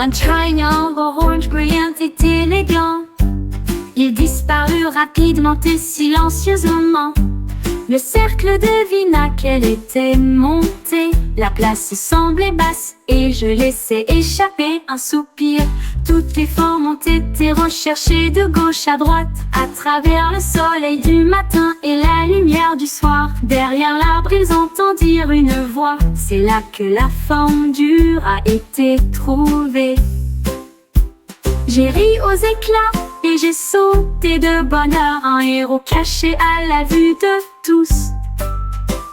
Un triangle orange brillant et élégant, il disparut rapidement et silencieusement. Le cercle devina qu'elle était montée. La place semblait basse et je laissais échapper un soupir. Toutes les formes ont été recherchées de gauche à droite, à travers le soleil du matin et la lumière du soir. Derrière l'arbre ils entendirent une voix. C'est là que la forme dure a été trouvée. J'ai ri aux éclats et j'ai sauté de bonheur, un héros caché à la vue de tous.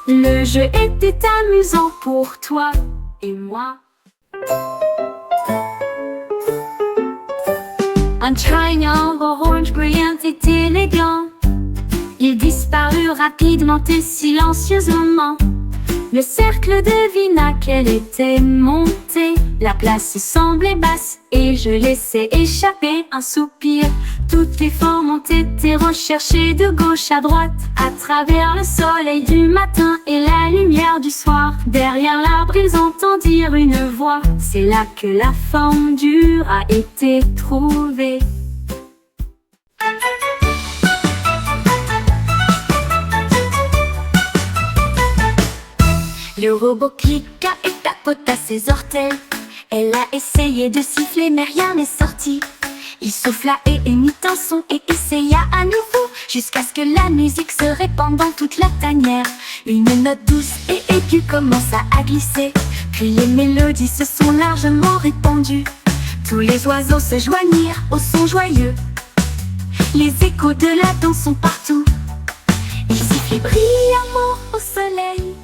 Le jeu était amusant pour toi et moi. Un triangle orange brillant et élégant, il disparut rapidement et silencieusement. Le cercle devina qu'elle était montée. La place semblait basse et je laissais échapper un soupir. Toutes les formes ont été recherchées de gauche à droite, à travers le soleil du matin et la lumière du soir. Derrière l'arbre ils entendirent une voix. C'est là que la forme dure a été trouvée. Le robot cliqua et tapota ses orteils. Elle a essayé de siffler mais rien n'est sorti. Il souffla et émit un son et essaya à nouveau, jusqu'à ce que la musique se répande dans toute la tanière. Une note douce et aiguë commença à glisser, puis les mélodies se sont largement répandues. Tous les oiseaux se joignirent au son joyeux. Les échos de la danse sont partout. Ils sifflaient brillamment au soleil.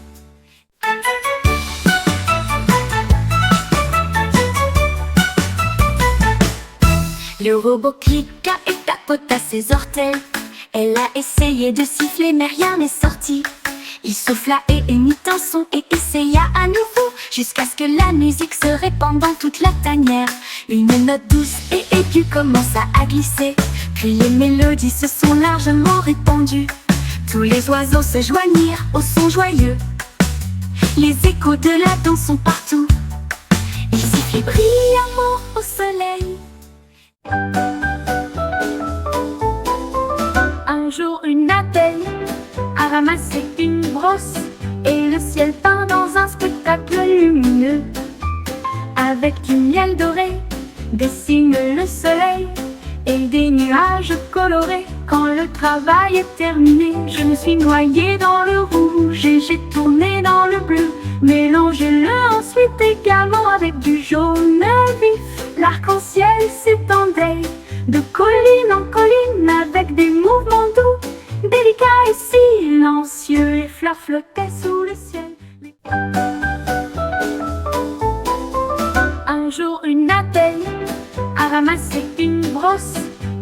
Le robot cliqua et tapota ses orteils. Elle a essayé de siffler mais rien n'est sorti. Il souffla et émit un son et essaya à nouveau, jusqu'à ce que la musique se répande dans toute la tanière. Une note douce et aiguë commença à glisser, puis les mélodies se sont largement répandues. Tous les oiseaux se joignirent au son joyeux. Les échos de la danse sont partout. Ils sifflaient brillamment au soleil. Un jour une abeille a ramassé une brosse et le ciel peint dans un spectacle lumineux. Avec du miel doré, dessine le soleil et des nuages colorés. Quand le travail est terminé, je me suis noyée dans le rouge et j'ai tourné dans le bleu. Mélangez-le ensuite également avec du jaune vif. L'arc-en-ciel s'étendait de colline en colline avec des mouvements doux, délicats et silencieux. Les fleurs flottaient sous le ciel. Un jour une abeille a ramassé une brosse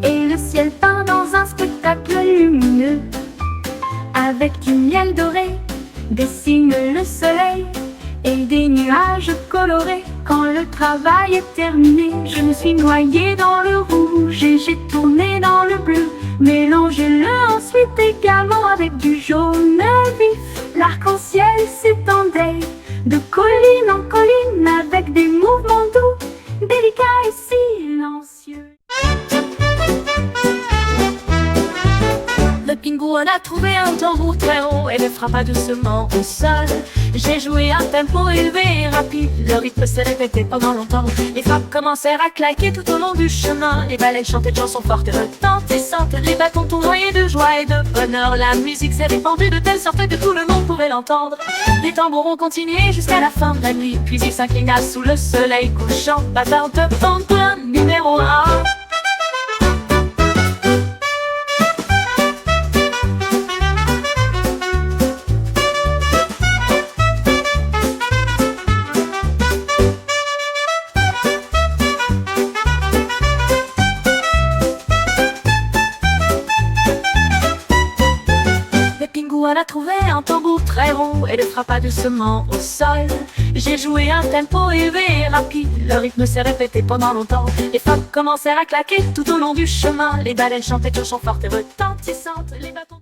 et le ciel peint dans un spectacle lumineux. Avec du miel doré, dessine le soleil et des nuages colorés. Quand le travail est terminé, je me suis noyée dans le rouge et j'ai tourné dans le bleu. Mélangez-le ensuite également avec du jaune vif. L'arc-en-ciel s'étendait de colline en colline avec des mouvements doux, délicats et silencieux. Le pingouin a trouvé un tambour très haut et le frappa doucement au sol. J'ai joué un tempo élevé et rapide, le rythme s'est répété pendant longtemps. Les frappes commencèrent à claquer tout au long du chemin. Les balais chantaient de chansons fortes et retentissantes. Les bâtons tournoyaient de joie et de bonheur. La musique s'est répandue de telle sorte que tout le monde pouvait l'entendre. Les tambours ont continué jusqu'à la fin de la nuit, puis il s'inclina sous le soleil couchant. Batteur de pangolin numéro 1. On a trouvé un tambour très rond et le frappa doucement au sol. J'ai joué un tempo élevé et rapide, le rythme s'est répété pendant longtemps. Les frappes commencèrent à claquer tout au long du chemin. Les baleines chantaient de chansons fortes et retentissantes. Les bâtons...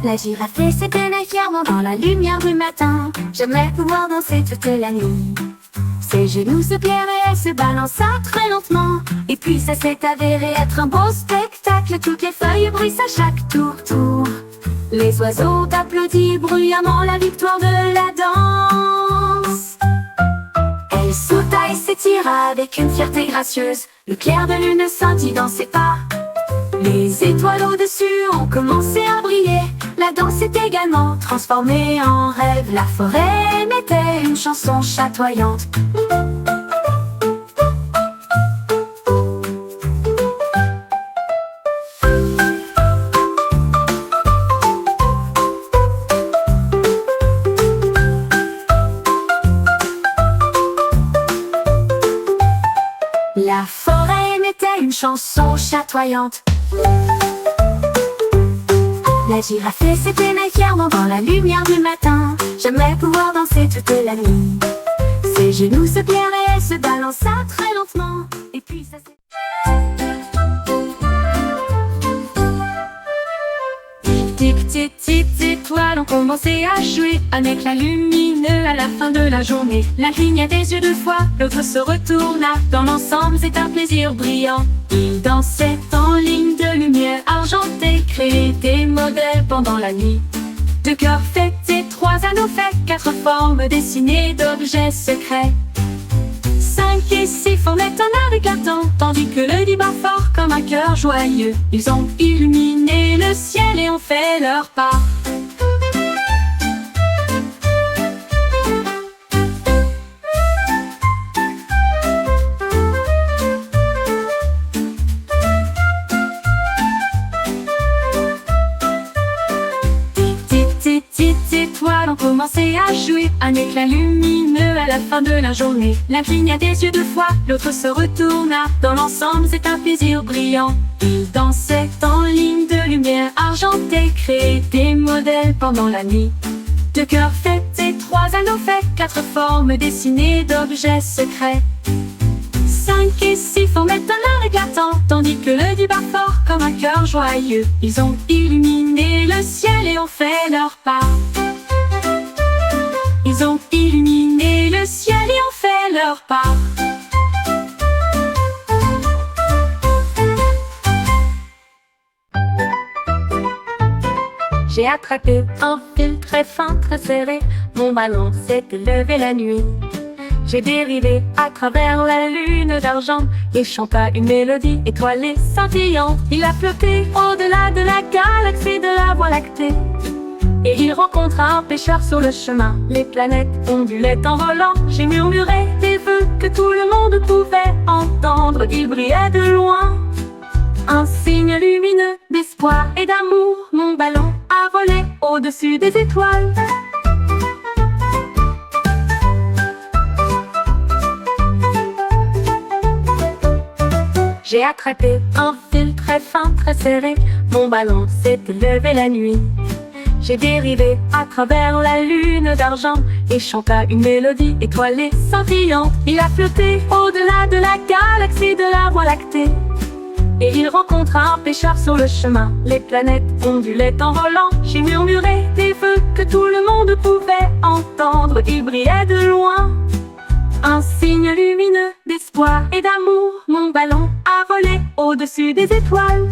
La girafe s'éteignait fièrement dans la lumière du matin. J'aimerais pouvoir danser toute la nuit. Ses genoux se plièrent et elle se balança très lentement. Et puis ça s'est avéré être un beau spectacle. Toutes les feuilles bruissent à chaque tour. Les oiseaux applaudissent bruyamment la victoire de la danse. Elle sauta et s'étira avec une fierté gracieuse. Le clair de lune scintille dans ses pas. Les étoiles au-dessus ont commencé à briller. La danse s'est également transformée en rêve. La forêt émettait une chanson chatoyante. La forêt émettait une chanson chatoyante. La girafe s'éteignait fièrement dans la lumière du matin. J'aimerais pouvoir danser toute la nuit. Ses genoux se plièrent et elle se balança très lentement. Et puis ça s'est... Tic tic tic étoiles ont commencé à jouer. Un éclat lumineux à la fin de la journée. La cligna des yeux deux fois, l'autre se retourna. Dans l'ensemble c'est un plaisir brillant. Ils dansaient en ligne de lumière argentée, créaient des modèles pendant la nuit. Deux cœurs faits et trois anneaux faits, quatre formes dessinées d'objets secrets. 5 et 6 formaient un art éclatant, tandis que le dit bat fort comme un cœur joyeux. Ils ont illuminé le ciel et ont fait leur part. Étoiles ont commencé à jouer. Un éclat lumineux à la fin de la journée. L'un cligna des yeux deux fois, l'autre se retourna. Dans l'ensemble c'est un plaisir brillant. Ils dansaient en ligne de lumière argentée, créaient des modèles pendant la nuit. Deux cœurs faits et trois anneaux faits, quatre formes dessinées d'objets secrets. 5 et 6 formaient un art éclatant, tandis que le dit bat fort comme un cœur joyeux. Ils ont illuminé le ciel et ont fait leur part. Ils ont illuminé le ciel et ont fait leur part. J'ai attrapé un fil très fin, très serré. Mon ballon s'est élevé la nuit. J'ai dérivé à travers la lune d'argent et chanta une mélodie étoilée scintillante. Il a flotté au-delà de la galaxie de la Voie lactée. Et il rencontra un pêcheur sur le chemin. Les planètes ondulaient en volant. J'ai murmuré des vœux que tout le monde pouvait entendre. Il brillait de loin, un signe lumineux d'espoir et d'amour. Mon ballon a volé au-dessus des étoiles. J'ai attrapé un fil très fin, très serré. Mon ballon s'est élevé la nuit. J'ai dérivé à travers la lune d'argent et chanta une mélodie étoilée scintillante. Il a flotté au-delà de la galaxie de la Voie lactée. Et il rencontra un pêcheur sur le chemin. Les planètes ondulaient en volant. J'ai murmuré des vœux que tout le monde pouvait entendre. Il brillait de loin, un signe lumineux d'espoir et d'amour. Mon ballon a volé au-dessus des étoiles.